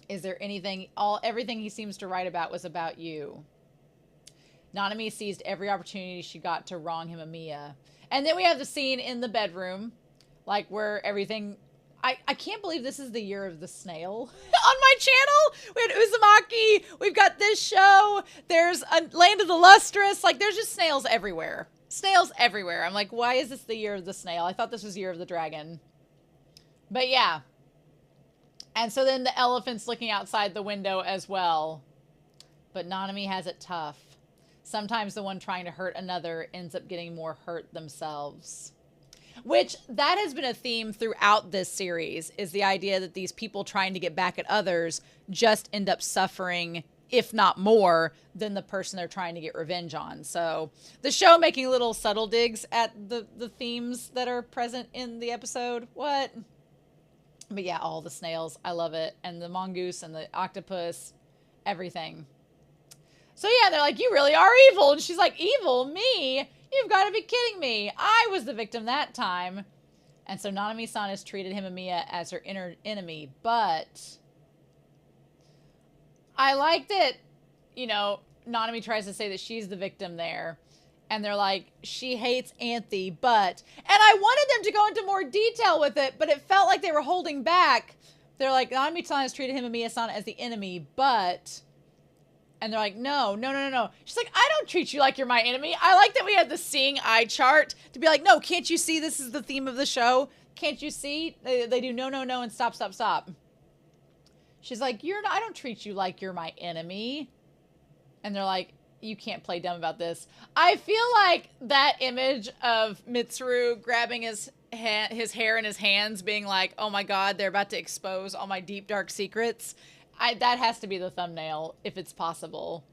[SPEAKER 1] Is there anything? Everything he seems to write about was about you. Nanami seized every opportunity she got to wrong him, Amiya. And then we have the scene in the bedroom, like where everything... I can't believe this is the year of the snail on my channel. We had Uzumaki. We've got this show. There's a Land of the Lustrous. Like, there's just snails everywhere. Snails everywhere. I'm like, why is this the year of the snail? I thought this was year of the dragon. But yeah. And so then the elephant's looking outside the window as well. But Nanami has it tough. Sometimes the one trying to hurt another ends up getting more hurt themselves. Which, that has been a theme throughout this series, is the idea that these people trying to get back at others just end up suffering, if not more, than the person they're trying to get revenge on. So, the show making little subtle digs at the themes that are present in the episode. What? But yeah, all the snails. I love it. And the mongoose and the octopus. everything. So yeah, they're like, you really are evil. And she's like, evil? Me? You've got to be kidding me. I was the victim that time. And so Nanami-san has treated Himamiya as her inner enemy. But I like that, you know, Nanami tries to say that she's the victim there. And they're like, she hates Anthe, but... And I wanted them to go into more detail with it, but it felt like they were holding back. They're like, Nanami-san has treated Himamiya-san as the enemy, but... And they're like, no. She's like, I don't treat you like you're my enemy. I like that we had the seeing eye chart to be like, no, can't you see this is the theme of the show? Can't you see? They do no, and stop. She's like, I don't treat you like you're my enemy. And they're like, you can't play dumb about this. I feel like that image of Mitsuru grabbing his hair in his hands, being like, oh my God, they're about to expose all my deep, dark secrets. That has to be the thumbnail, if it's possible.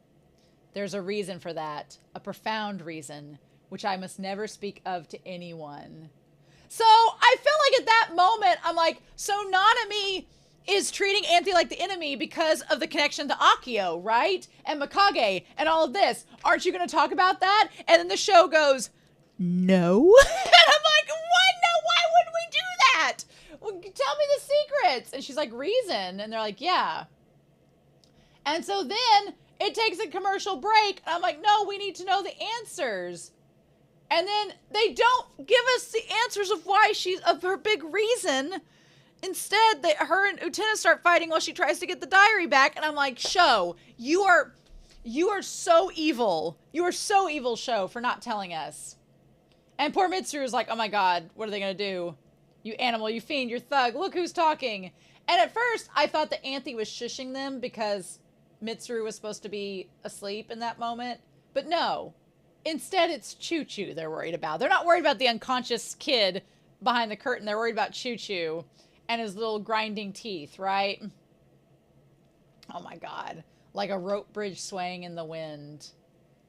[SPEAKER 1] There's a reason for that. A profound reason, which I must never speak of to anyone. So I felt like at that moment, I'm like, so Nanami is treating Anthe like the enemy because of the connection to Akio, right? And Mikage and all of this. Aren't you going to talk about that? And then the show goes, no. And I'm like, what? No, why wouldn't we do that? Well, tell me the secrets. And she's like, reason. And they're like, yeah. And so then it takes a commercial break. And I'm like, no, we need to know the answers. And then they don't give us the answers of her big reason. Instead, her and Utena start fighting while she tries to get the diary back. And I'm like, show, you are so evil. You are so evil, show, for not telling us. And poor Mitsuru is like, oh my God, what are they going to do? You animal, you fiend, you thug, look who's talking. And at first, I thought that Anthe was shushing them because Mitsuru was supposed to be asleep in that moment. But no. Instead, it's Choo-Choo they're worried about. They're not worried about the unconscious kid behind the curtain. They're worried about Choo-Choo and his little grinding teeth, right? Oh my God. Like a rope bridge swaying in the wind.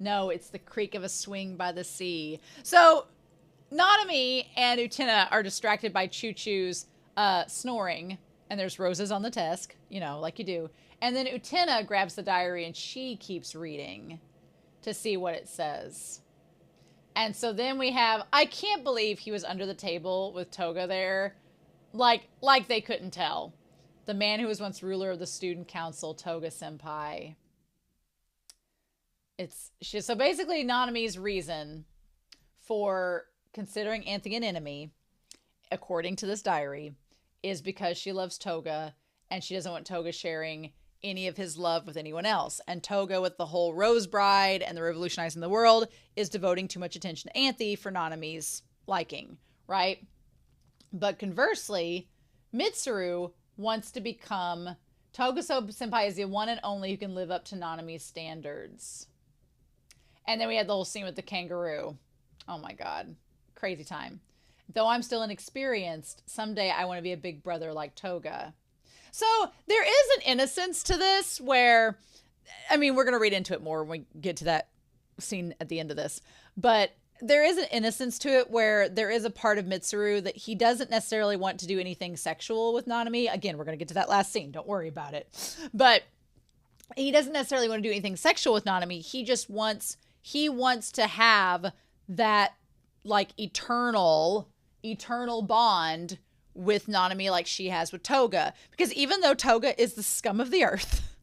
[SPEAKER 1] No, it's the creak of a swing by the sea. So Nanami and Utena are distracted by Choo-Choo's snoring. And there's roses on the desk, you know, like you do. And then Utena grabs the diary and she keeps reading to see what it says. And so then we have, I can't believe he was under the table with Toga there. Like they couldn't tell. The man who was once ruler of the student council, Toga Senpai. So basically Nanami's reason for considering Anthe an enemy, according to this diary, is because she loves Toga and she doesn't want Toga sharing any of his love with anyone else. And Toga, with the whole Rose Bride and the revolutionizing the world, is devoting too much attention to Anthe for Nanami's liking, right? But conversely, Mitsuru wants to become... Toga Senpai is the one and only who can live up to Nanami's standards. And then we had the whole scene with the kangaroo. Oh my God. Crazy time. Though I'm still inexperienced, someday I want to be a big brother like Toga. So there is an innocence to this where, I mean, we're going to read into it more when we get to that scene at the end of this. But there is an innocence to it where there is a part of Mitsuru that he doesn't necessarily want to do anything sexual with Nanami. Again, we're going to get to that last scene. Don't worry about it. But he doesn't necessarily want to do anything sexual with Nanami. He just wants to have that like eternal bond with Nanami like she has with Toga. Because even though Toga is the scum of the earth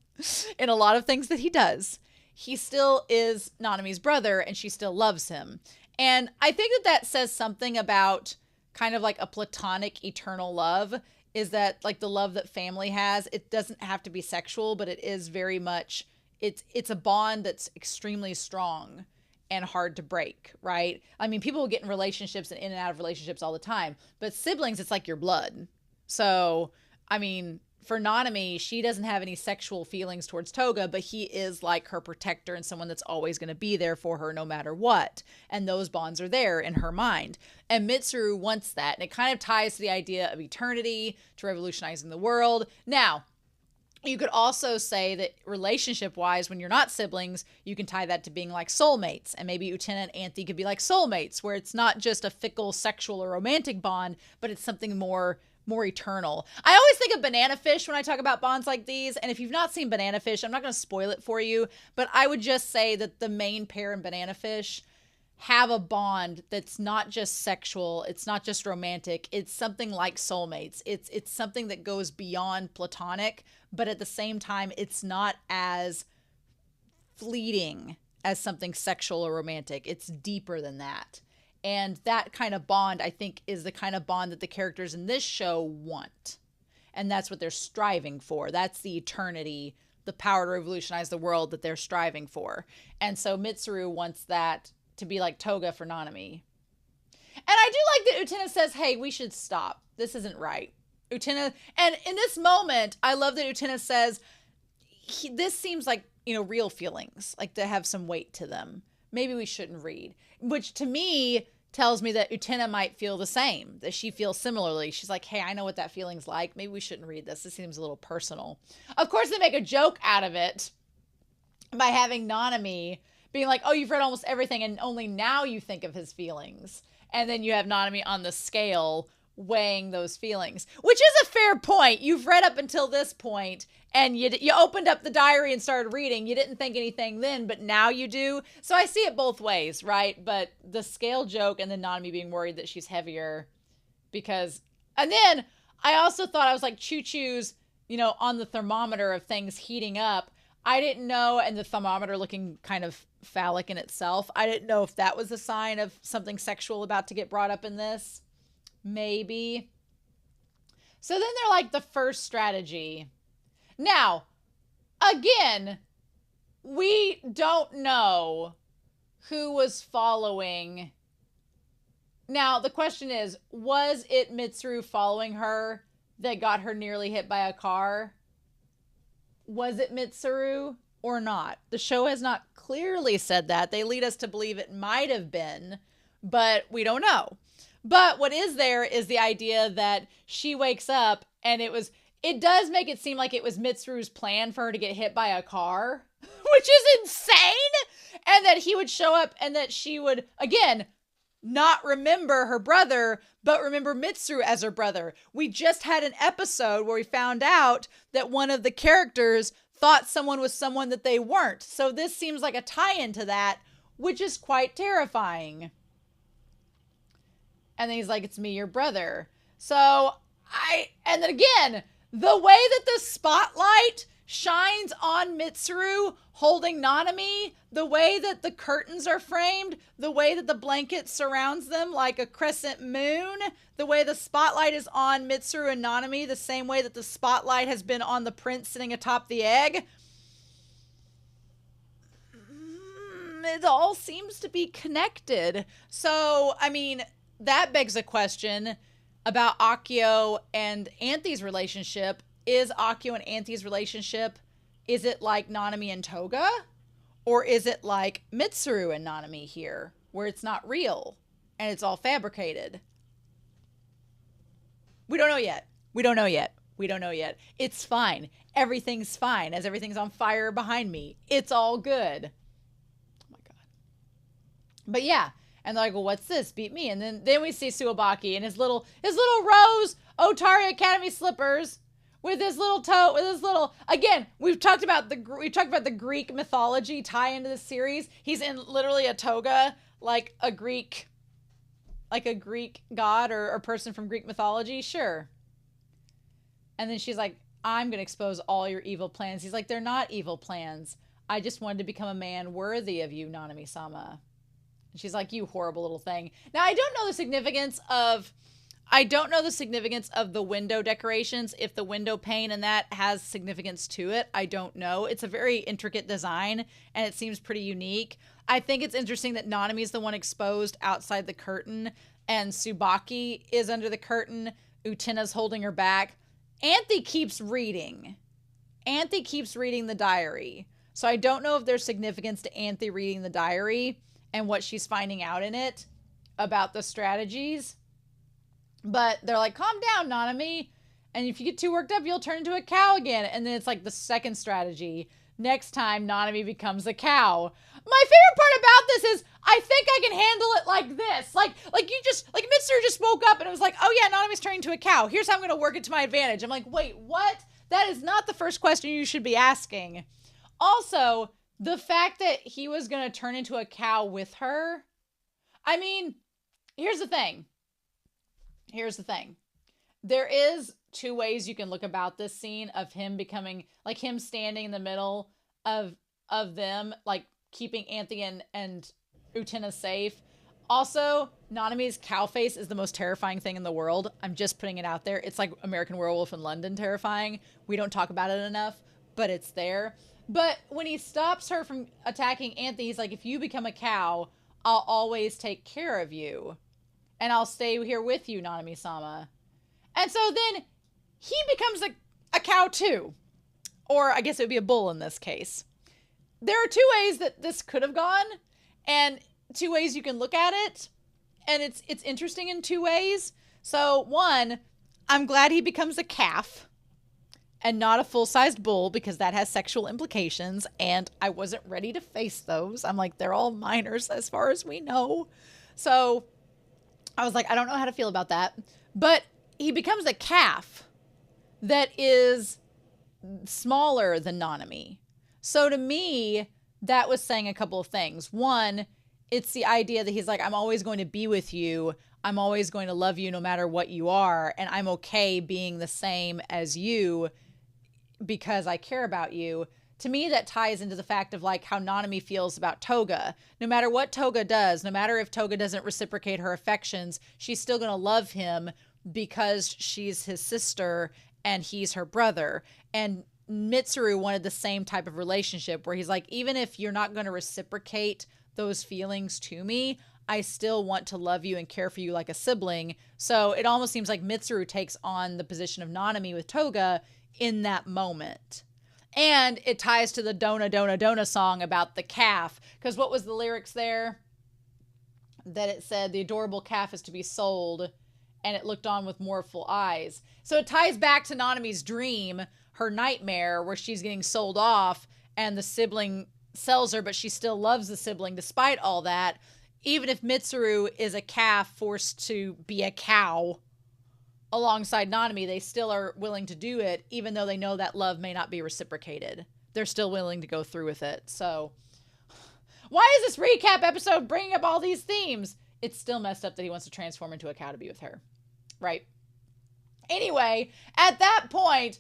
[SPEAKER 1] in a lot of things that he does, he still is Nanami's brother and she still loves him. And I think that says something about kind of like a platonic eternal love, is that like the love that family has, it doesn't have to be sexual, but it is very much, it's a bond that's extremely strong and hard to break, right? I mean, people get in relationships and in and out of relationships all the time, but siblings, it's like your blood. So, I mean, for Nanami, she doesn't have any sexual feelings towards Toga, but he is like her protector and someone that's always going to be there for her no matter what. And those bonds are there in her mind. And Mitsuru wants that. And it kind of ties to the idea of eternity, to revolutionizing the world. Now, you could also say that relationship-wise, when you're not siblings, you can tie that to being like soulmates. And maybe Utena and Anthe could be like soulmates, where it's not just a fickle sexual or romantic bond, but it's something more more eternal. I always think of Banana Fish when I talk about bonds like these. And if you've not seen Banana Fish, I'm not going to spoil it for you, but I would just say that the main pair in Banana Fish have a bond that's not just sexual. It's not just romantic. It's something like soulmates. It's something that goes beyond platonic, but at the same time, it's not as fleeting as something sexual or romantic. It's deeper than that. And that kind of bond, I think, is the kind of bond that the characters in this show want. And that's what they're striving for. That's the eternity, the power to revolutionize the world that they're striving for. And so Mitsuru wants that to be like Toga for Nanami. And I do like that Utena says, hey, we should stop. This isn't right. Utena, and in this moment, I love that Utena says, this seems like, real feelings, like they have some weight to them. Maybe we shouldn't read. Which to me tells me that Utena might feel the same, that she feels similarly. She's like, hey, I know what that feeling's like. Maybe we shouldn't read this. This seems a little personal. Of course, they make a joke out of it by having Nanami being like, oh, you've read almost everything and only now you think of his feelings. And then you have Nanami on the scale weighing those feelings, which is a fair point. You've read up until this point and you opened up the diary and started reading. You didn't think anything then, but now you do. So I see it both ways, right? But the scale joke and then Nanami being worried that she's heavier because, and then I also thought I was like choo-choos, on the thermometer of things heating up. I didn't know, and the thermometer looking kind of phallic in itself. I didn't know if that was a sign of something sexual about to get brought up in this. Maybe. So then they're like the first strategy. Now, again, we don't know who was following. Now, the question is, was it Mitsuru following her that got her nearly hit by a car? Was it Mitsuru or not? The show has not clearly said that. They lead us to believe it might have been, but we don't know. But what is there is the idea that she wakes up and it does make it seem like it was Mitsuru's plan for her to get hit by a car, which is insane. And that he would show up and that she would, again, not remember her brother, but remember Mitsuru as her brother. We just had an episode where we found out that one of the characters thought someone was someone that they weren't. So this seems like a tie-in to that, which is quite terrifying. And then he's like, it's me, your brother. And then again, the way that the spotlight shines on Mitsuru holding Nanami, the way that the curtains are framed, the way that the blanket surrounds them like a crescent moon, the way the spotlight is on Mitsuru and Nanami, the same way that the spotlight has been on the prince sitting atop the egg. It all seems to be connected. So, that begs a question about Akio and Anthy's relationship. Is Akio and Anthy's relationship, is it like Nanami and Toga? Or is it like Mitsuru and Nanami here, where it's not real and it's all fabricated? We don't know yet. We don't know yet. It's fine. Everything's fine as everything's on fire behind me. It's all good. Oh my God. But yeah. And they're like, well, what's this? Beat me. And then we see Suwabaki in his little rose Otari Academy slippers with his little toe, with his little, again, we've talked about the Greek mythology tie into this series. He's in literally a toga, like a Greek god or person from Greek mythology. Sure. And then she's like, I'm going to expose all your evil plans. He's like, they're not evil plans. I just wanted to become a man worthy of you, Nanami-sama. She's like, you horrible little thing. Now, I don't know the significance of the window decorations. If the window pane and that has significance to it, I don't know. It's a very intricate design and it seems pretty unique. I think it's interesting that Nanami is the one exposed outside the curtain and Tsubaki is under the curtain. Utena's holding her back. Anthy keeps reading the diary. So I don't know if there's significance to Anthy reading the diary and what she's finding out in it about the strategies. But they're like, calm down, Nanami. And if you get too worked up, you'll turn into a cow again. And then it's like the second strategy. Next time, Nanami becomes a cow. My favorite part about this is I think I can handle it like this. Like you just, like Mitsuru just woke up and it was like, oh yeah, Nanami's turning into a cow. Here's how I'm going to work it to my advantage. I'm like, wait, what? That is not the first question you should be asking. Also, the fact that he was going to turn into a cow with her. I mean, here's the thing. There is two ways you can look about this scene of him becoming, like him standing in the middle of them, like keeping Anthony and Utena safe. Also, Nanami's cow face is the most terrifying thing in the world. I'm just putting it out there. It's like American Werewolf in London terrifying. We don't talk about it enough, but it's there. But when he stops her from attacking Anthony, he's like, if you become a cow, I'll always take care of you. And I'll stay here with you, Nanami-sama. And so then he becomes a cow too. Or I guess it would be a bull in this case. There are two ways that this could have gone. And two ways you can look at it. And it's interesting in two ways. So one, I'm glad he becomes a calf and not a full-sized bull because that has sexual implications. And I wasn't ready to face those. I'm like, they're all minors as far as we know. So I was like, I don't know how to feel about that. But he becomes a calf that is smaller than Nanami. So to me, that was saying a couple of things. One, it's the idea that he's like, I'm always going to be with you. I'm always going to love you no matter what you are. And I'm okay being the same as you because I care about you. To me, that ties into the fact of like how Nanami feels about Toga. No matter what Toga does, no matter if Toga doesn't reciprocate her affections, she's still going to love him because she's his sister and he's her brother. And Mitsuru wanted the same type of relationship where he's like, even if you're not going to reciprocate those feelings to me, I still want to love you and care for you like a sibling. So it almost seems like Mitsuru takes on the position of Nanami with Toga in that moment. And it ties to the Dona Dona Dona song about the calf. Because what was the lyrics there? That it said, the adorable calf is to be sold, and it looked on with mournful eyes. So it ties back to Nanami's dream, her nightmare, where she's getting sold off, and the sibling sells her, but she still loves the sibling despite all that. Even if Mitsuru is a calf forced to be a cow alongside Nanami, they still are willing to do it, even though they know that love may not be reciprocated. They're still willing to go through with it. So why is this recap episode bringing up all these themes? It's still messed up that he wants to transform into a cow to be with her. Right? Anyway, at that point,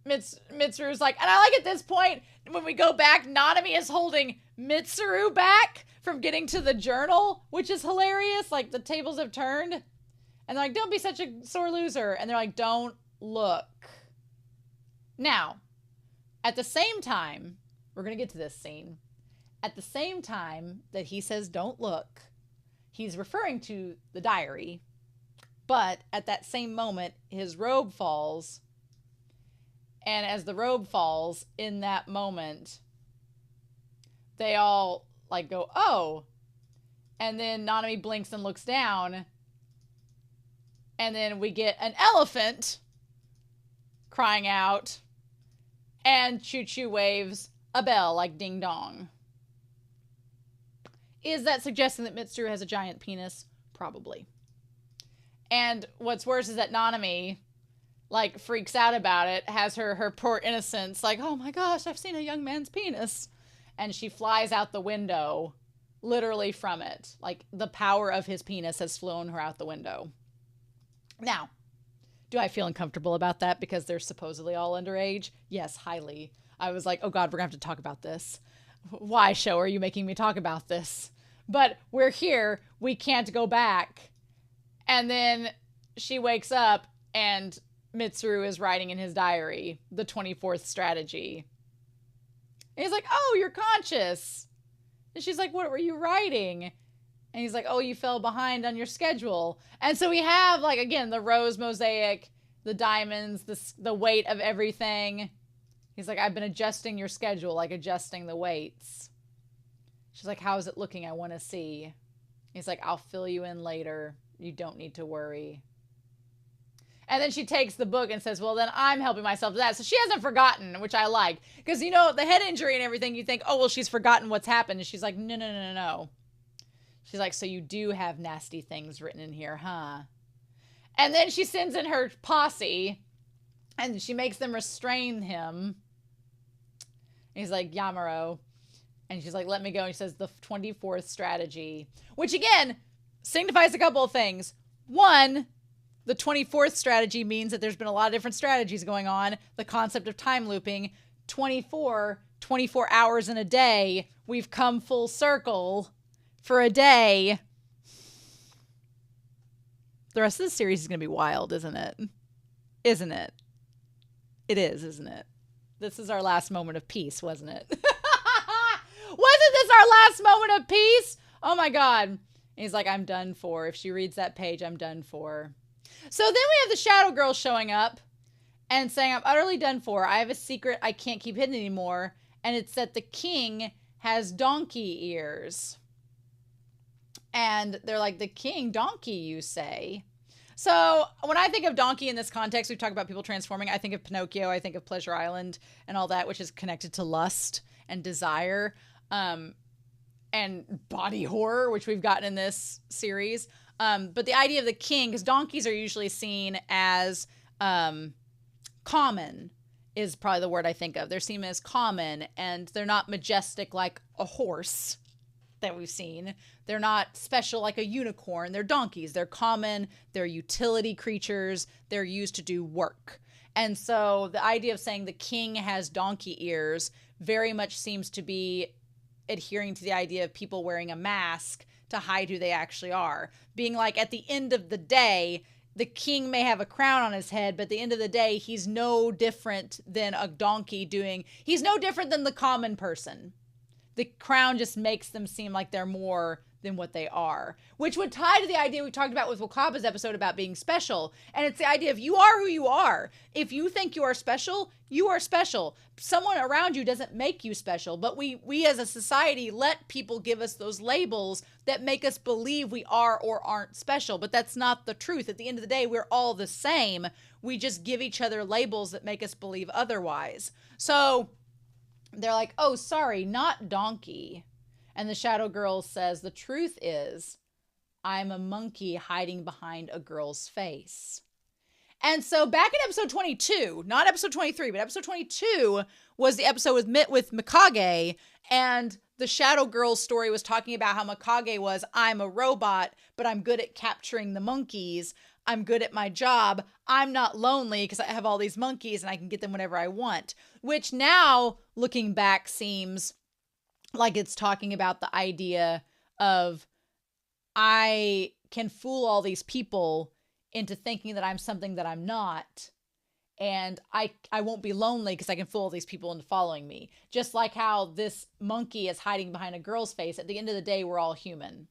[SPEAKER 1] Mitsuru's like, and I like at this point, when we go back, Nanami is holding Mitsuru back from getting to the journal, which is hilarious. Like, the tables have turned. And they're like, don't be such a sore loser. And they're like, don't look. Now, at the same time, we're going to get to this scene. At the same time that he says, don't look, he's referring to the diary. But at that same moment, his robe falls. And as the robe falls, in that moment, they all like go, oh. And then Nanami blinks and looks down. And then we get an elephant crying out. And Choo Choo waves a bell like ding dong. Is that suggesting that Mitsuru has a giant penis? Probably. And what's worse is that Nanami, like, freaks out about it, has her poor innocence, like, oh my gosh, I've seen a young man's penis. And she flies out the window, literally from it. Like, the power of his penis has flown her out the window. Now, do I feel uncomfortable about that because they're supposedly all underage? Yes, highly. I was like, oh God, we're going to have to talk about this. Why, show, are you making me talk about this? But we're here. We can't go back. And then she wakes up and Mitsuru is writing in his diary, the 24th strategy. And he's like, oh, you're conscious. And she's like, what were you writing? And he's like, oh, you fell behind on your schedule. And so we have, like, again, the rose mosaic, the diamonds, the weight of everything. He's like, I've been adjusting your schedule, like adjusting the weights. She's like, how is it looking? I want to see. He's like, I'll fill you in later. You don't need to worry. And then she takes the book and says, well, then I'm helping myself to that. So she hasn't forgotten, which I like. Because, you know, the head injury and everything, you think, oh, well, she's forgotten what's happened. And she's like, no, no, no, no, no. She's like, so you do have nasty things written in here, huh? And then she sends in her posse, and she makes them restrain him. And he's like, Yamaro. And she's like, let me go. And she says, the 24th strategy. Which, again, signifies a couple of things. One, the 24th strategy means that there's been a lot of different strategies going on. The concept of time looping. 24 hours in a day. We've come full circle for a day. The rest of the series is going to be wild, isn't it? Isn't it? It is, isn't it? This is our last moment of peace, wasn't it? Wasn't this our last moment of peace? Oh my God. And he's like, I'm done for. If she reads that page, I'm done for. So then we have the Shadow Girl showing up and saying, I'm utterly done for. I have a secret I can't keep hidden anymore. And it's that the king has donkey ears. And they're like, the king, donkey, you say? So when I think of donkey in this context, we've talked about people transforming. I think of Pinocchio. I think of Pleasure Island and all that, which is connected to lust and desire, and body horror, which we've gotten in this series. But the idea of the king, because donkeys are usually seen as common, is probably the word I think of. They're seen as common, and they're not majestic like a horse that we've seen. They're not special like a unicorn. They're donkeys. They're common. They're utility creatures. They're used to do work. And so the idea of saying the king has donkey ears very much seems to be adhering to the idea of people wearing a mask to hide who they actually are. Being like, at the end of the day, the king may have a crown on his head, but at the end of the day, he's no different than a donkey he's no different than the common person. The crown just makes them seem like they're more than what they are, which would tie to the idea we talked about with Wakaba's episode about being special. And it's the idea of you are who you are. If you think you are special, you are special. Someone around you doesn't make you special, but we as a society let people give us those labels that make us believe we are or aren't special. But that's not the truth. At the end of the day, we're all the same. We just give each other labels that make us believe otherwise. So they're like, oh, sorry, not donkey. And the Shadow Girl says, the truth is, I'm a monkey hiding behind a girl's face. And so back in episode 22, not episode 23, but episode 22 was the episode with Mikage. And the Shadow Girl's story was talking about how Mikage was, I'm a robot, but I'm good at capturing the monkeys. I'm good at my job. I'm not lonely because I have all these monkeys and I can get them whenever I want. Which now, looking back, seems like it's talking about the idea of I can fool all these people into thinking that I'm something that I'm not. And I won't be lonely because I can fool all these people into following me. Just like how this monkey is hiding behind a girl's face. At the end of the day, we're all human.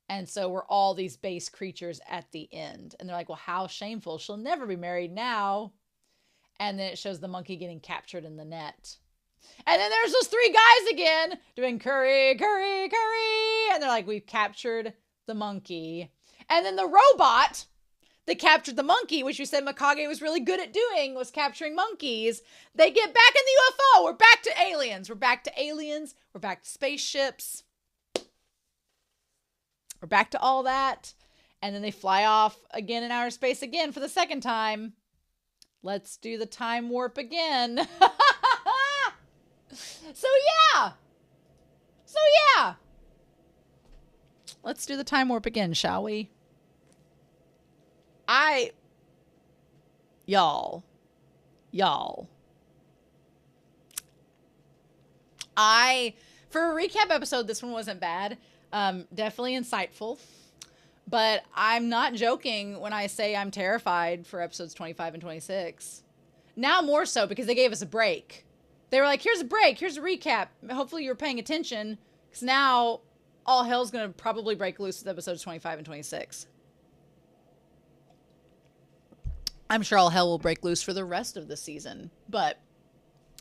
[SPEAKER 1] And so we're all these base creatures at the end. And they're like, well, how shameful. She'll never be married now. And then it shows the monkey getting captured in the net. And then there's those three guys again doing curry, curry, curry. And they're like, we've captured the monkey. And then the robot that captured the monkey, which we said Mikage was really good at doing, was capturing monkeys. They get back in the UFO. We're back to aliens. We're back to aliens. We're back to spaceships. We're back to all that. And then they fly off again in outer space again for the second time. Let's do the time warp again. So yeah. Let's do the time warp again, shall we? Y'all. For a recap episode, this one wasn't bad. Definitely insightful. But I'm not joking when I say I'm terrified for episodes 25 and 26. Now more so because they gave us a break. They were like, here's a break, here's a recap. Hopefully you were paying attention, because now all hell's going to probably break loose with episodes 25 and 26. I'm sure all hell will break loose for the rest of the season, but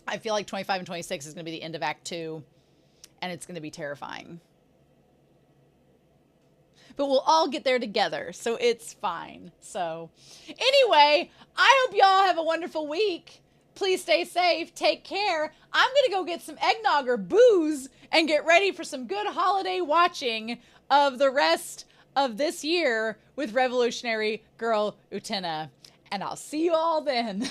[SPEAKER 1] I feel like 25 and 26 is going to be the end of Act 2, and it's going to be terrifying. but we'll all get there together, so it's fine. So anyway, I hope y'all have a wonderful week. Please stay safe. Take care. I'm going to go get some eggnog or booze and get ready for some good holiday watching of the rest of this year with Revolutionary Girl Utena. And I'll see you all then.